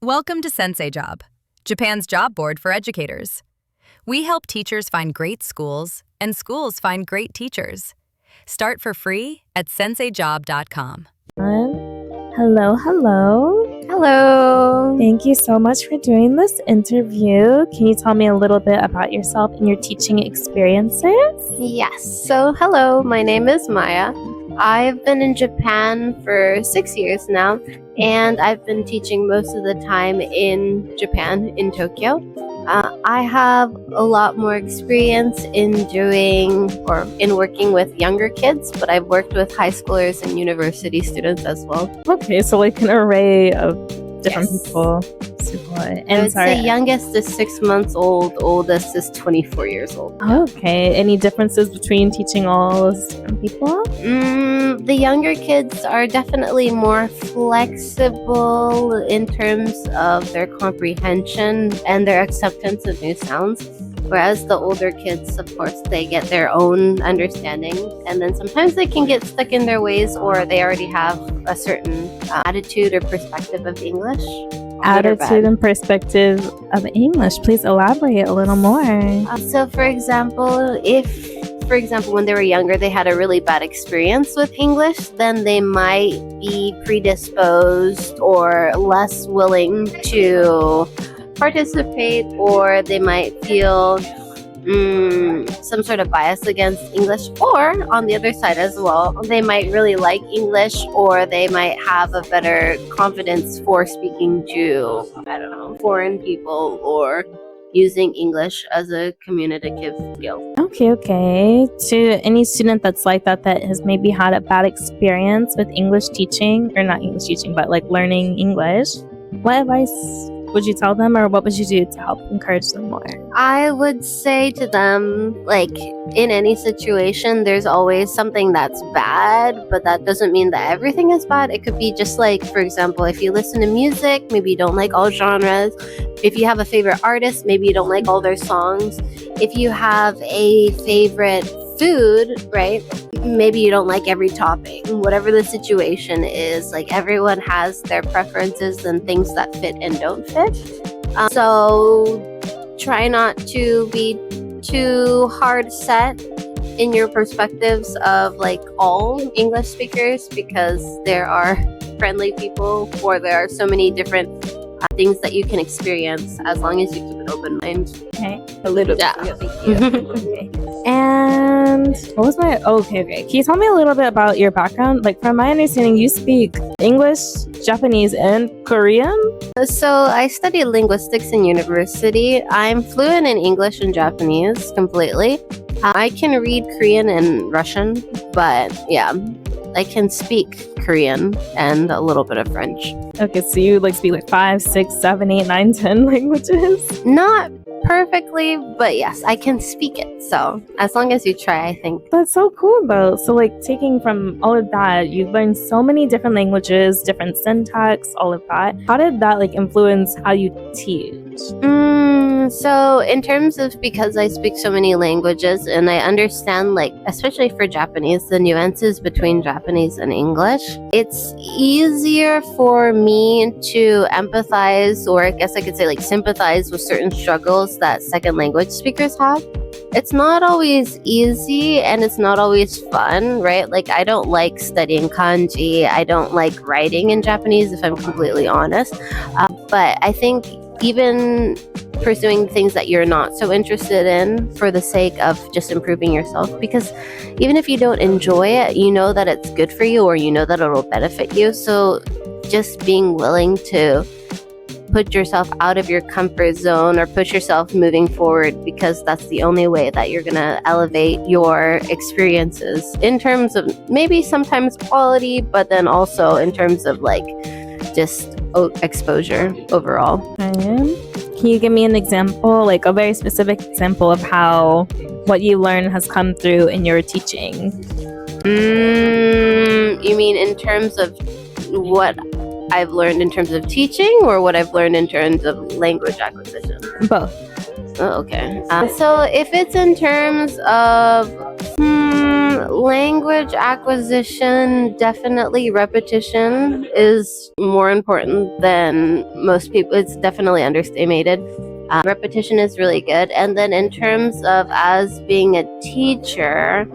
Welcome to senseijobs, Japan's job board for educators. We help teachers find great schools and schools find great teachers. Start for free at senseijobs.com. Hello. Hello. Thank you so much for doing this interview. Can you tell me a little bit about yourself and your teaching experiences? Yes. So, hello. My name is Maya. I've been in Japan for 6 years now, and I've been teaching most of the time in Japan, in Tokyo. I have a lot more experience in working with younger kids, but I've worked with high schoolers and university students as well. Okay, so like an array of different people. I would say youngest is 6 months old, oldest is 24 years old. Okay, any differences between teaching all those different people? The younger kids are definitely more flexible in terms of their comprehension and their acceptance of new sounds. Whereas the older kids, of course, they get their own understanding, and then sometimes they can get stuck in their ways, or they already have a certain attitude or perspective of English. Attitude and perspective of English. Please elaborate a little more. So, for example, when they were younger, they had a really bad experience with English, then they might be predisposed or less willing to participate, or they might feel some sort of bias against English, or on the other side as well, they might really like English, or they might have a better confidence for speaking to, foreign people, or using English as a communicative skill. Okay. To any student that's like that has maybe had a bad experience with English teaching, or not English teaching, but like learning English, what advice would you tell them, or what would you do to help encourage them more? I would say to them, like, in any situation, there's always something that's bad, but that doesn't mean that everything is bad. It could be just like, for example, if you listen to music, maybe you don't like all genres. If you have a favorite artist, maybe you don't like all their songs. If you have a favorite food, right? Maybe you don't like every topping. Whatever the situation is, like, everyone has their preferences and things that fit and don't fit. So try not to be too hard set in your perspectives of like all English speakers, because there are friendly people, or there are so many different things that you can experience as long as you keep an open mind. Okay. A little bit. Yeah. Okay. And what was my... Okay. Can you tell me a little bit about your background? Like, from my understanding, you speak English, Japanese, and Korean? So I studied linguistics in university. I'm fluent in English and Japanese completely. I can read Korean and Russian, but yeah, I can speak Korean and a little bit of French. Okay, so you like speak like 5, 6, 7, 8, 9, 10 languages? Not perfectly, but yes, I can speak it. So as long as you try, I think. That's so cool though. So like, taking from all of that, you've learned so many different languages, different syntax, all of that. How did that like influence how you teach? So in terms of, because I speak so many languages and I understand, like, especially for Japanese, the nuances between Japanese and English, it's easier for me to empathize, or I guess I could say like sympathize with certain struggles that second language speakers have. It's not always easy, and it's not always fun, right? Like, I don't like studying kanji. I don't like writing in Japanese, if I'm completely honest. But I think even pursuing things that you're not so interested in for the sake of just improving yourself, because even if you don't enjoy it, you know that it's good for you, or you know that it'll benefit you. So just being willing to put yourself out of your comfort zone, or push yourself moving forward, because that's the only way that you're gonna elevate your experiences in terms of maybe sometimes quality, but then also in terms of like just exposure overall. Can you give me an example, like a very specific example of how what you learned has come through in your teaching? You mean in terms of what I've learned in terms of teaching, or what I've learned in terms of language acquisition? Both. Oh, okay. So if it's in terms of, Language acquisition, definitely repetition is more important than most people. It's definitely underestimated. Repetition is really good. And then in terms of as being a teacher,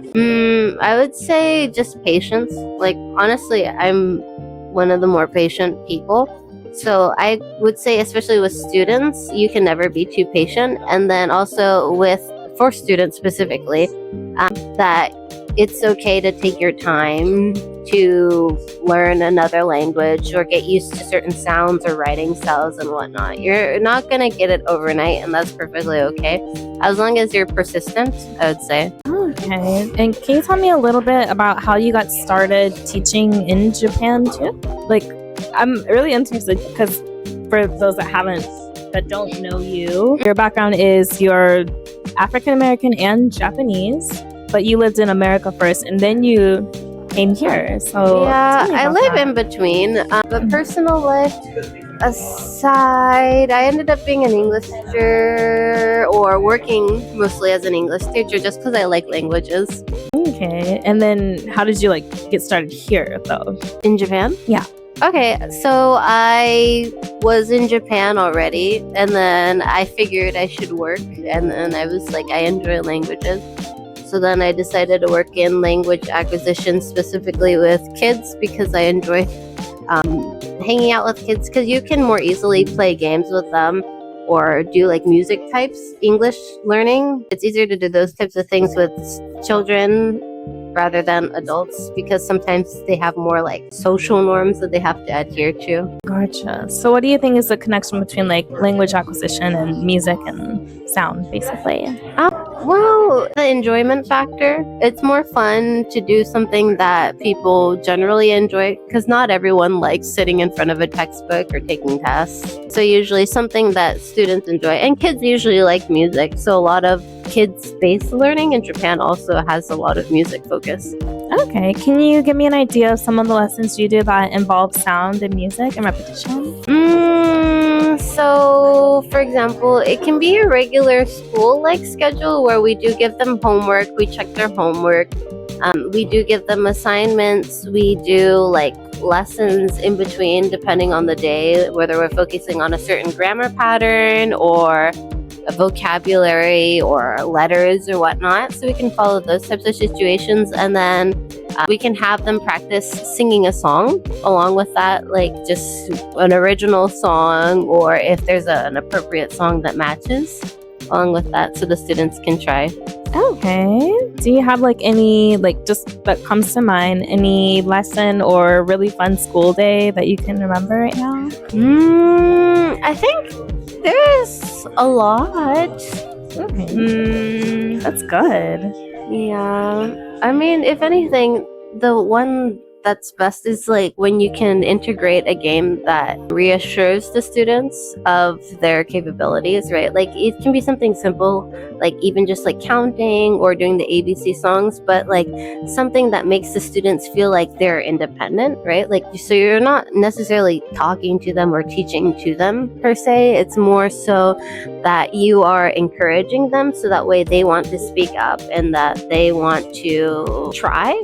I would say just patience. Like, honestly, I'm one of the more patient people. So I would say, especially with students, you can never be too patient. And then also for students specifically, that it's okay to take your time to learn another language or get used to certain sounds or writing styles and whatnot. You're not going to get it overnight, and that's perfectly okay. As long as you're persistent, I would say. Okay. And can you tell me a little bit about how you got started teaching in Japan too? Like, I'm really interested because for those that don't know you, your background is you're African American and Japanese, but you lived in America first and then you came here. So yeah, I live in between. But personal life aside, I ended up being an English teacher or working mostly as an English teacher just because I like languages. Okay. And then how did you get started here though? In Japan? Yeah. Okay, so I was in Japan already, and then I figured I should work, and then I was like, I enjoy languages. So then I decided to work in language acquisition, specifically with kids, because I enjoy hanging out with kids, because you can more easily play games with them or do like music types, English learning. It's easier to do those types of things with children rather than adults, because sometimes they have more like social norms that they have to adhere to. Gotcha. So what do you think is the connection between like language acquisition and music and sound, basically? Well, the enjoyment factor. It's more fun to do something that people generally enjoy, because not everyone likes sitting in front of a textbook or taking tests. So usually something that students enjoy, and kids usually like music. So a lot of kids-based learning in Japan also has a lot of music focus. Okay. Can you give me an idea of some of the lessons you do that involve sound and music and repetition? So, for example, it can be a regular school-like schedule where we do give them homework, we check their homework, we do give them assignments, we do like lessons in between depending on the day, whether we're focusing on a certain grammar pattern or a vocabulary or letters or whatnot. So we can follow those types of situations, and then we can have them practice singing a song along with that, like just an original song, or if there's an appropriate song that matches along with that, so the students can try. Okay. Do you have like any, just that comes to mind, any lesson or really fun school day that you can remember right now? I think there's a lot. Okay. That's good. Yeah. I mean, if anything, the one that's best is like when you can integrate a game that reassures the students of their capabilities, right? Like it can be something simple, like even just like counting or doing the ABC songs, but like something that makes the students feel like they're independent, right? Like, so you're not necessarily talking to them or teaching to them per se. It's more so that you are encouraging them, so that way they want to speak up and that they want to try.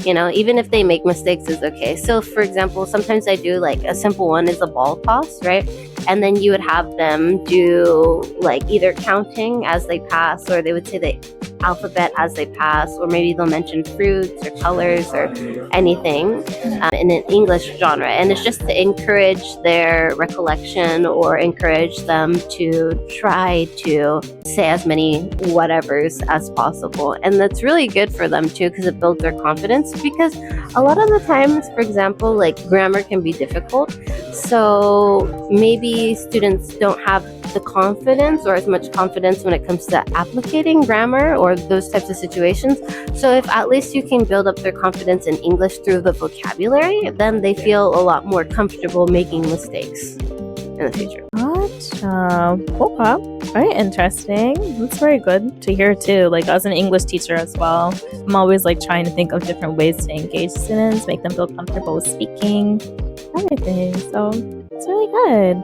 Even if they make mistakes is okay. So for example, sometimes I do like a simple one is a ball toss, right? And then you would have them do like either counting as they pass, or they would say the alphabet as they pass, or maybe they'll mention fruits or colors or anything in an English genre. And it's just to encourage their recollection or encourage them to try to say as many whatevers as possible. And that's really good for them too, because it builds their confidence, because a lot of the times, for example, like grammar can be difficult. So maybe students don't have the confidence or as much confidence when it comes to applicating grammar or those types of situations. So if at least you can build up their confidence in English through the vocabulary, then they feel a lot more comfortable making mistakes in the future. Gotcha. Okay. Very interesting. That's very good to hear too. Like as an English teacher as well, I'm always like trying to think of different ways to engage students, make them feel comfortable with speaking, everything. So it's really good.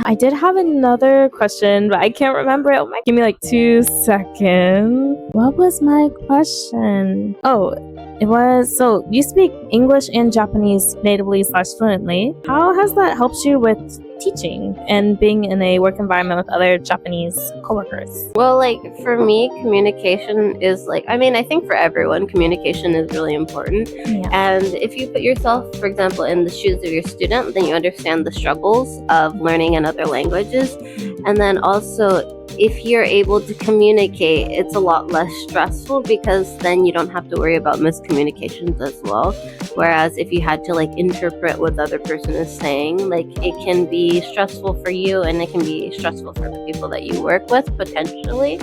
I did have another question, but I can't remember it. Oh my, give me like 2 seconds. What was my question? Oh, it was, so you speak English and Japanese natively/fluently. How has that helped you with teaching and being in a work environment with other Japanese coworkers? Well, like for me, communication is like, I mean, I think for everyone, communication is really important. Yeah. And if you put yourself, for example, in the shoes of your student, then you understand the struggles of learning another languages. And then also, if you're able to communicate, it's a lot less stressful because then you don't have to worry about miscommunications as well. Whereas if you had to like interpret what the other person is saying, like it can be stressful for you and it can be stressful for the people that you work with potentially,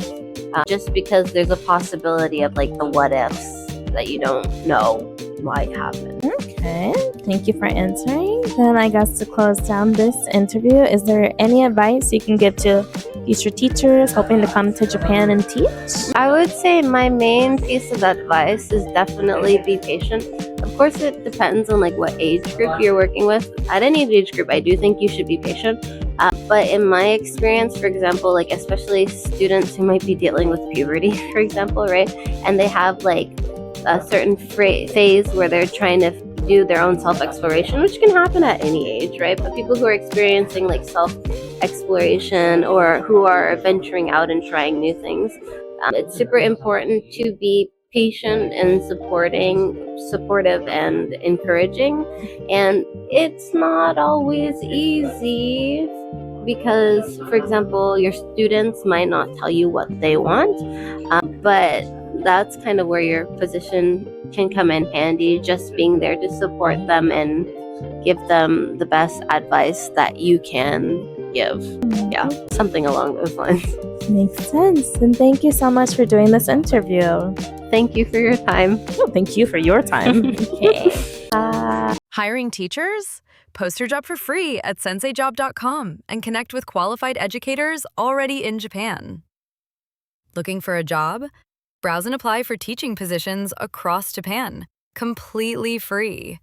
just because there's a possibility of like the what ifs that you don't know might happen. Okay, thank you for answering. Then I guess to close down this interview, is there any advice you can give to future teachers hoping to come to Japan and teach? I would say my main piece of advice is definitely be patient. Of course, it depends on like what age group you're working with. At any age group, I do think you should be patient. But in my experience, for example, like especially students who might be dealing with puberty, for example, right? And they have like a certain phase where they're trying to do their own self-exploration, which can happen at any age, right? But people who are experiencing like self-exploration or who are venturing out and trying new things, it's super important to be patient and supportive and encouraging. And it's not always easy because, for example, your students might not tell you what they want, but that's kind of where your position can come in handy, just being there to support them and give them the best advice that you can give. Yeah, something along those lines. Makes sense. And thank you so much for doing this interview. Thank you for your time. Oh, thank you for your time. Okay. Hiring teachers? Post your job for free at senseijobs.com and connect with qualified educators already in Japan. Looking for a job? Browse and apply for teaching positions across Japan, completely free.